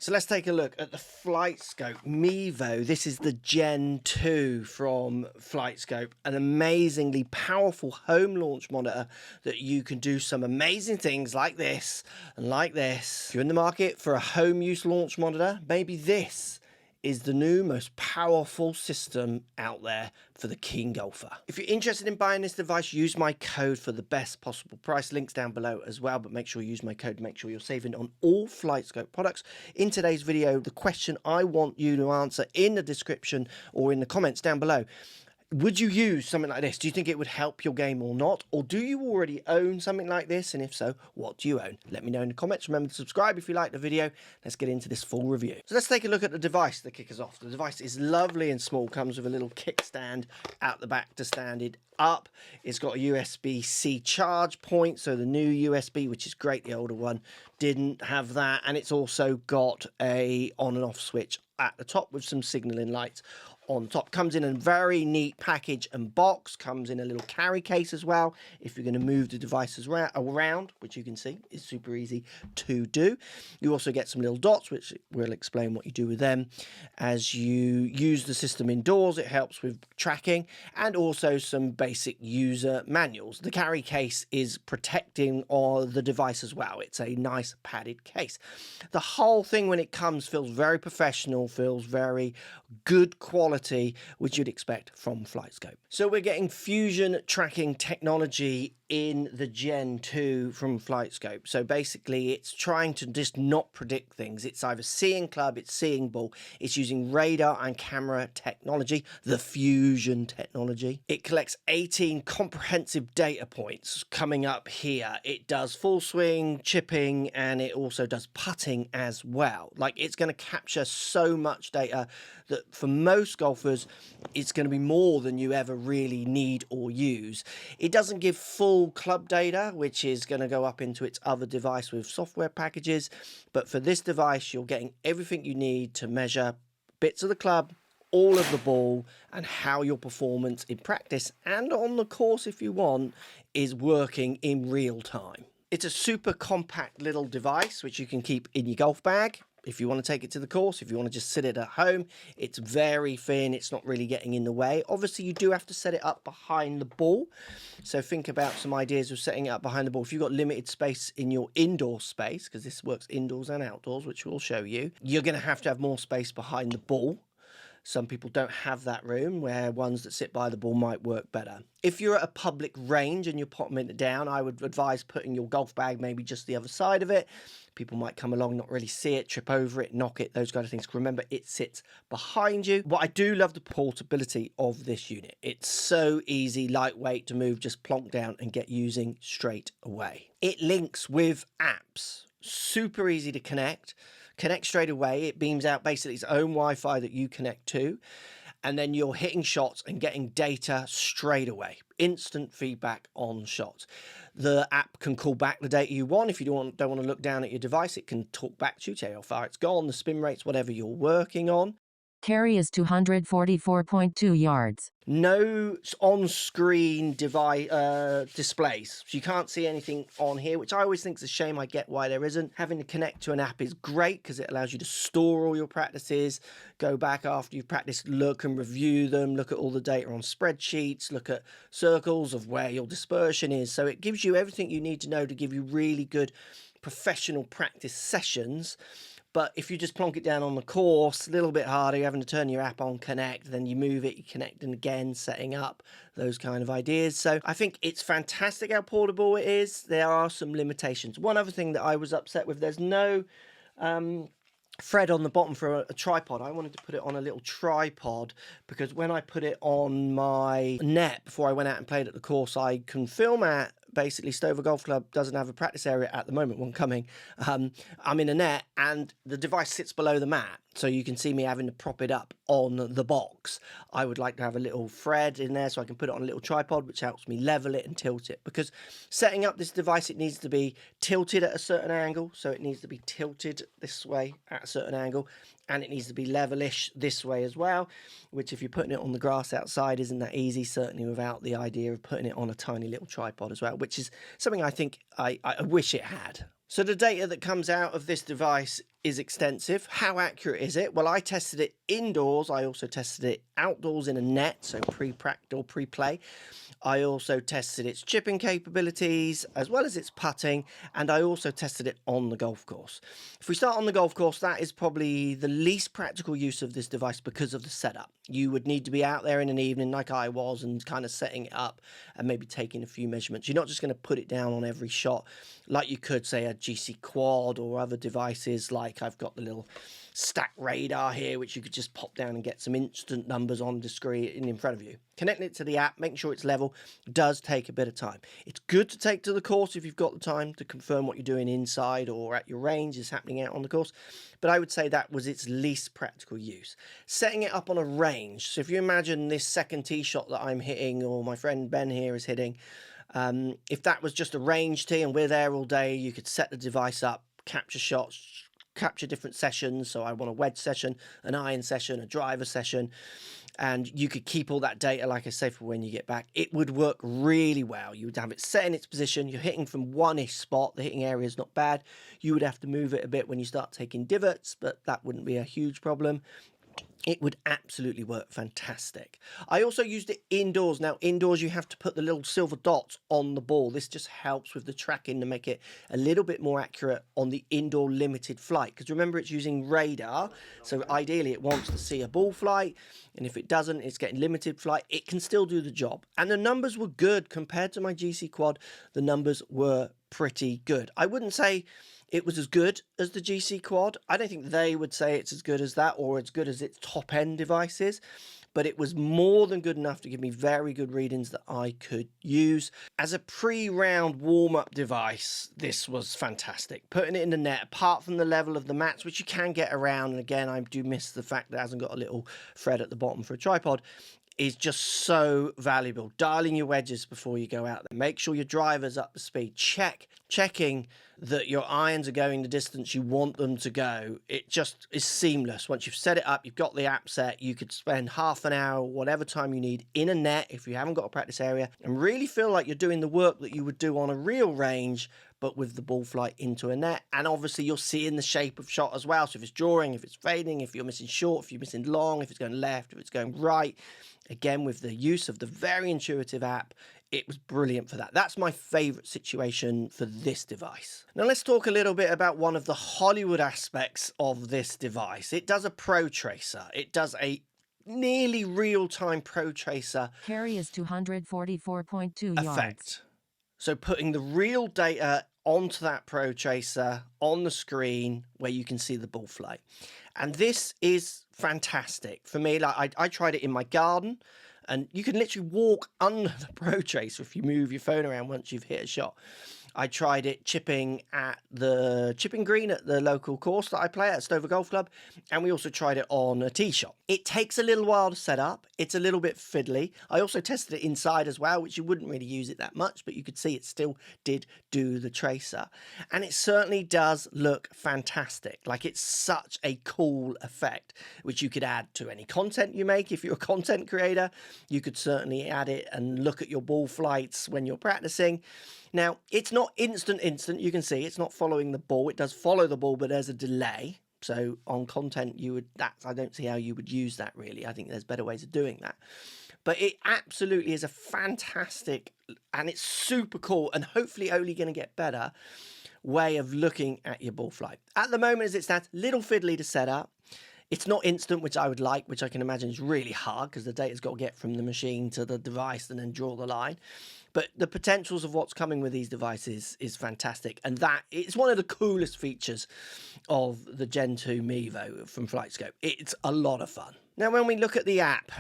So let's take a look at the Flightscope MEVO. This is the Gen 2 from Flightscope, an amazingly powerful home launch monitor that you can do some amazing things like this and like this. If you're in the market for a home use launch monitor, maybe this is the new most powerful system out there for the keen golfer. If you're interested in buying this device, use my code for the best possible price. Links down below as well, but make sure you use my code. Make sure you're saving on all Flightscope products. In today's video, the question I want you to answer in the description or in the comments down below: would you use something like this? Do you think it would help your game or not? Or do you already own something like this? And if so, what do you own? Let me know in the comments. Remember to subscribe if you like the video. Let's get into this full review. So let's take a look at the device to kick us off. The device is lovely and small. Comes with a little kickstand out the back to stand it up. It's got a USB-C charge point, so the new USB, which is great, the older one didn't have that. And it's also got a on and off switch at the top with some signaling lights on top. Comes in a very neat package and box. Comes in a little carry case as well if you're going to move the devices around, which you can see is super easy to do. You also get some little dots, which will explain what you do with them as you use the system indoors. It helps with tracking, and also some basic user manuals. The carry case is protecting the device as well. It's a nice padded case. The whole thing, when it comes, feels very professional, feels very good quality, which you'd expect from Flightscope. So we're getting fusion tracking technology in the Gen 2 from Flightscope. So basically it's trying to just not predict things. It's either seeing club, it's seeing ball. It's using radar and camera technology, the fusion technology. It collects 18 comprehensive data points coming up here. It does full swing, chipping, and it also does putting as well. Like, it's going to capture so much data that for most golfers, it's going to be more than you ever really need or use. It doesn't give full club data, which is going to go up into its other device with software packages. But for this device, you're getting everything you need to measure bits of the club, all of the ball, and how your performance in practice and on the course, if you want, is working in real time. It's a super compact little device which you can keep in your golf bag if you want to take it to the course. If you want to just sit it at home, it's very thin. It's not really getting in the way. Obviously, you do have to set it up behind the ball. So think about some ideas of setting it up behind the ball. If you've got limited space in your indoor space, because this works indoors and outdoors, which we'll show you, you're going to have more space behind the ball. Some people don't have that room, where ones that sit by the ball might work better. If you're at a public range and you're popping it down, I would advise putting your golf bag maybe just the other side of it. People might come along, not really see it, trip over it, knock it, those kind of things. Remember, it sits behind you. What I do love the portability of this unit. It's so easy, lightweight to move, just plonk down and get using straight away. It links with apps. Super easy to connect straight away. It beams out basically its own Wi-Fi that you connect to, and then you're hitting shots and getting data straight away. Instant feedback on shots. The app can call back the data you want. If you don't want to look down at your device, it can talk back to you, tell you how far it's gone, the spin rates, whatever you're working on. Carry is 244.2 yards. No on-screen displays, so you can't see anything on here, which I always think is a shame. I get why there isn't. Having to connect to an app is great because it allows you to store all your practices, go back after you've practiced, look and review them, look at all the data on spreadsheets, look at circles of where your dispersion is. So it gives you everything you need to know to give you really good professional practice sessions. But if you just plonk it down on the course, a little bit harder, you're having to turn your app on, connect, then you move it, you connect, and again, setting up, those kind of ideas. So I think it's fantastic how portable it is. There are some limitations. One other thing that I was upset with, there's no thread on the bottom for a tripod. I wanted to put it on a little tripod because when I put it on my net before I went out and played at the course I can film at, basically Stover Golf Club doesn't have a practice area at the moment, one coming. I'm in a net and the device sits below the mat, so you can see me having to prop it up on the box. I would like to have a little thread in there so I can put it on a little tripod, which helps me level it and tilt it, because setting up this device, it needs to be tilted at a certain angle. So it needs to be tilted this way at a certain angle, and it needs to be levelish this way as well, which if you're putting it on the grass outside isn't that easy, certainly without the idea of putting it on a tiny little tripod as well, which is something I think I wish it had. So the data that comes out of this device is extensive. How accurate is it? Well, I tested it indoors. I also tested it outdoors in a net, so pre-practice or pre-play. I also tested its chipping capabilities as well as its putting, and I also tested it on the golf course. If we start on the golf course, that is probably the least practical use of this device because of the setup. You would need to be out there in an evening like I was and kind of setting it up and maybe taking a few measurements. You're not just going to put it down on every shot like you could say a GC Quad or other devices. Like I've got the little stack radar here, which you could just pop down and get some instant numbers on the screen in front of you. Connecting it to the app, making sure it's level, does take a bit of time. It's good to take to the course if you've got the time to confirm what you're doing inside or at your range is happening out on the course. But I would say that was its least practical use. Setting it up on a range. So if you imagine this second tee shot that I'm hitting, or my friend Ben here is hitting, if that was just a range tee and we're there all day, you could set the device up, capture shots, capture different sessions. So I want a wedge session, an iron session, a driver session, and you could keep all that data, like I say, for when you get back. It would work really well. You would have it set in its position. You're hitting from one-ish spot. The hitting area is not bad. You would have to move it a bit when you start taking divots, but that wouldn't be a huge problem. It would absolutely work fantastic. I also used it indoors. Now, indoors, you have to put the little silver dots on the ball. This just helps with the tracking to make it a little bit more accurate on the indoor limited flight. Because remember, it's using radar. So ideally, it wants to see a ball flight. And if it doesn't, it's getting limited flight. It can still do the job. And the numbers were good compared to my GC Quad. The numbers were pretty good. I wouldn't say it was as good as the GC Quad. I don't think they would say it's as good as that or as good as its top-end devices, but it was more than good enough to give me very good readings that I could use. As a pre-round warm-up device, this was fantastic. Putting it in the net, apart from the level of the mats, which you can get around, and again, I do miss the fact that it hasn't got a little thread at the bottom for a tripod, is just so valuable. Dialing your wedges before you go out there. Make sure your driver's up to speed. Checking that your irons are going the distance you want them to go. It just is seamless. Once you've set it up, you've got the app set, you could spend half an hour, whatever time you need, in a net if you haven't got a practice area, and really feel like you're doing the work that you would do on a real range, but with the ball flight into a net. And obviously you're seeing the shape of shot as well. So if it's drawing, if it's fading, if you're missing short, if you're missing long, if it's going left, if it's going right. Again, with the use of the very intuitive app, it was brilliant for that. That's my favorite situation for this device. Now let's talk a little bit about one of the Hollywood aspects of this device. It does a ProTracer. It does a nearly real-time ProTracer Carry is 244.2 yards. effect. So putting the real data onto that ProTracer on the screen where you can see the ball flight. And this is fantastic. For me, like I tried it in my garden, and you can literally walk under the ProTracer if you move your phone around once you've hit a shot. I tried it chipping at the chipping green at the local course that I play at Stover Golf Club, and we also tried it on a tee shot. It takes a little while to set up. It's a little bit fiddly. I also tested it inside as well, which you wouldn't really use it that much, but you could see it still did do the tracer. And it certainly does look fantastic. Like, it's such a cool effect, which you could add to any content you make. If you're a content creator, you could certainly add it and look at your ball flights when you're practicing. Now, it's not instant. You can see it's not following the ball. It does follow the ball, but there's a delay. So on content, I don't see how you would use that really. I think there's better ways of doing that. But it absolutely is a fantastic, and it's super cool, and hopefully only going to get better way of looking at your ball flight. At the moment, as it stands, little fiddly to set up. It's not instant, which I would like, which I can imagine is really hard because the data's got to get from the machine to the device and then draw the line. But the potentials of what's coming with these devices is fantastic. And that it's one of the coolest features of the Gen 2 MEVO from Flightscope. It's a lot of fun. Now, when we look at the app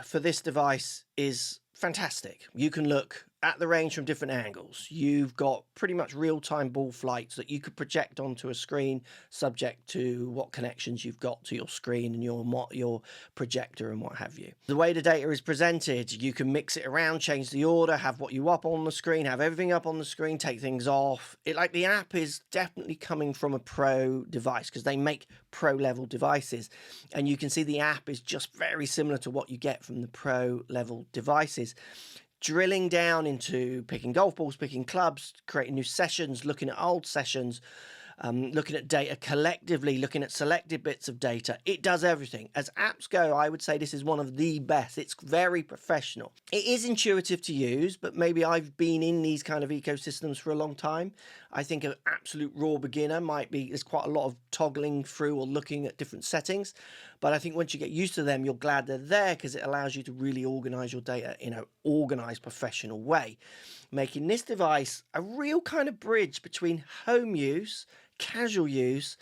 for this device is fantastic. You can look at the range from different angles. You've got pretty much real-time ball flights that you could project onto a screen, subject to what connections you've got to your screen and your projector and what have you. The way the data is presented, you can mix it around, change the order, have what you up on the screen, have everything up on the screen, take things off. The app is definitely coming from a pro device because they make pro-level devices, and you can see the app is just very similar to what you get from the pro-level devices. Drilling down into picking golf balls, picking clubs, creating new sessions, looking at old sessions, looking at data collectively, looking at selected bits of data. It does everything. As apps go, I would say this is one of the best. It's very professional. It is intuitive to use, but maybe I've been in these kind of ecosystems for a long time. I think an absolute raw beginner there's quite a lot of toggling through or looking at different settings. But I think once you get used to them, you're glad they're there because it allows you to really organize your data in an organized, professional way, making this device a real kind of bridge between home use, casual use,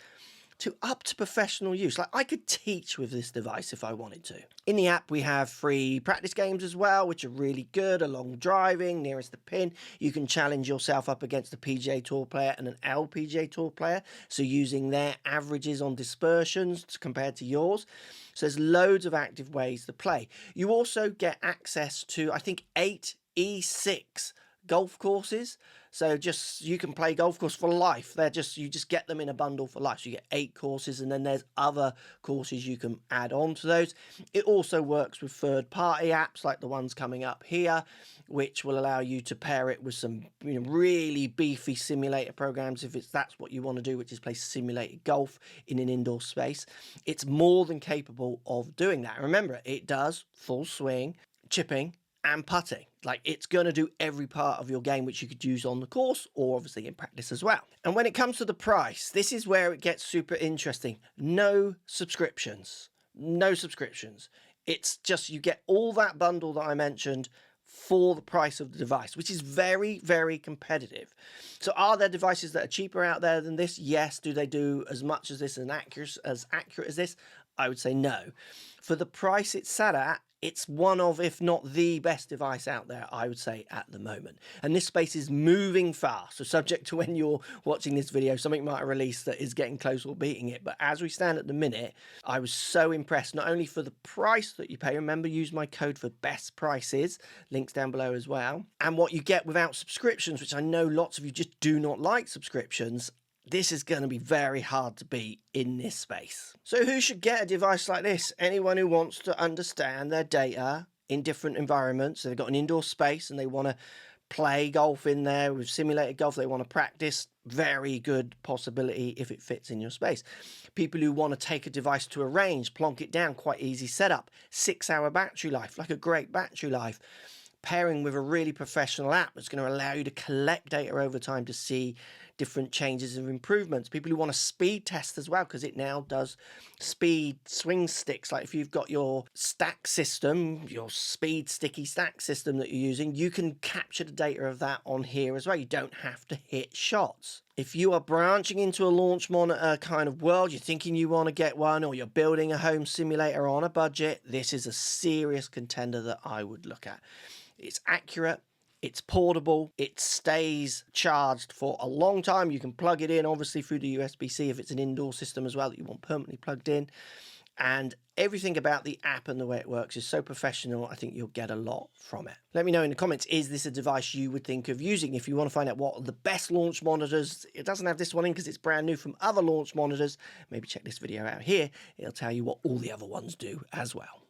to up to professional use. Like, I could teach with this device if I wanted to. In the app, we have free practice games as well, which are really good. Along driving, nearest the pin, you can challenge yourself up against a PGA Tour player and an LPGA Tour player. So using their averages on dispersions compared to yours. So there's loads of active ways to play. You also get access to, I think, 8 E6 golf courses. So you can play golf course for life. You just get them in a bundle for life. So you get 8 courses, and then there's other courses you can add on to those. It also works with third-party apps like the ones coming up here, which will allow you to pair it with some really beefy simulator programs if that's what you want to do, which is play simulated golf in an indoor space. It's more than capable of doing that. Remember, it does full swing, chipping, and putting. Like, it's going to do every part of your game, which you could use on the course or obviously in practice as well. And when it comes to the price, this is where it gets super interesting. No subscriptions. No subscriptions. It's just, you get all that bundle that I mentioned for the price of the device, which is very, very competitive. So are there devices that are cheaper out there than this? Yes. Do they do as much as this and as accurate as this? I would say no. For the price it's sat at, it's one of, if not the best device out there, I would say, at the moment. And this space is moving fast. So subject to when you're watching this video, something might have released that is getting close or beating it. But as we stand at the minute, I was so impressed, not only for the price that you pay. Remember, use my code for best prices. Links down below as well. And what you get without subscriptions, which I know lots of you just do not like subscriptions. This is going to be very hard to beat in this space. So who should get a device like this? Anyone who wants to understand their data in different environments. So they've got an indoor space and they want to play golf in there with simulated golf. They want to practice. Very good possibility if it fits in your space. People who want to take a device to a range, plonk it down, quite easy setup. 6-hour battery life, like a great battery life. Pairing with a really professional app that's going to allow you to collect data over time to see different changes and improvements. People who want to speed test as well, because it now does speed swing sticks. Like if you've got your stack system, your speed sticky stack system that you're using, you can capture the data of that on here as well. You don't have to hit shots. If you are branching into a launch monitor kind of world, you're thinking you want to get one, or you're building a home simulator on a budget, this is a serious contender that I would look at. It's accurate, it's portable, it stays charged for a long time. You can plug it in, obviously, through the USB-C if it's an indoor system as well that you want permanently plugged in. And everything about the app and the way it works is so professional, I think you'll get a lot from it. Let me know in the comments, is this a device you would think of using? If you want to find out what are the best launch monitors, it doesn't have this one in because it's brand new, from other launch monitors, maybe check this video out here. It'll tell you what all the other ones do as well.